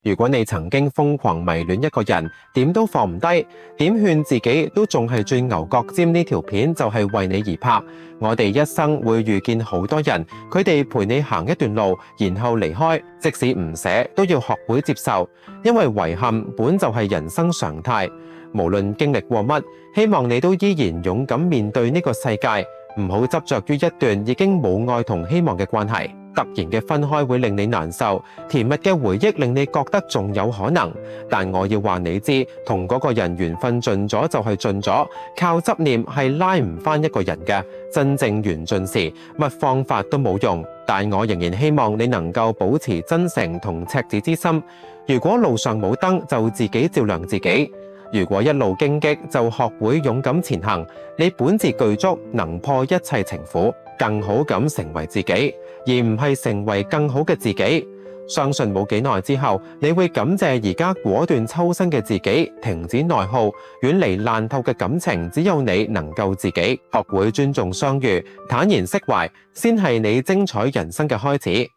如果你曾經瘋狂迷戀一個人，點都放唔低，點勸自己都仲係最牛角尖。呢條片就係為你而拍。我哋一生會遇見好多人，佢哋陪你行一段路，然後離開。即使唔捨，都要學會接受，因為遺憾本就係人生常態。無論經歷過乜，希望你都依然勇敢面對呢個世界，唔好執着於一段已經冇愛同希望嘅關係。突然嘅分開會令你難受，甜蜜嘅回憶令你覺得仲有可能。但我要話你知，同嗰個人緣分盡咗就係盡咗，靠執念係拉唔返一個人嘅。真正緣盡時，乜方法都冇用。但我仍然希望你能夠保持真誠同赤子之心。如果路上冇燈，就自己照亮自己。如果一路荊棘，就學會勇敢前行。你本自具足，能破一切情苦，更好咁成為自己，而唔係成為更好嘅自己。相信冇幾耐之後，你會感謝而家果斷抽身嘅自己，停止內耗，遠離爛透嘅感情。只有你能夠自己學會尊重相遇，坦然釋懷，先係你精彩人生嘅開始。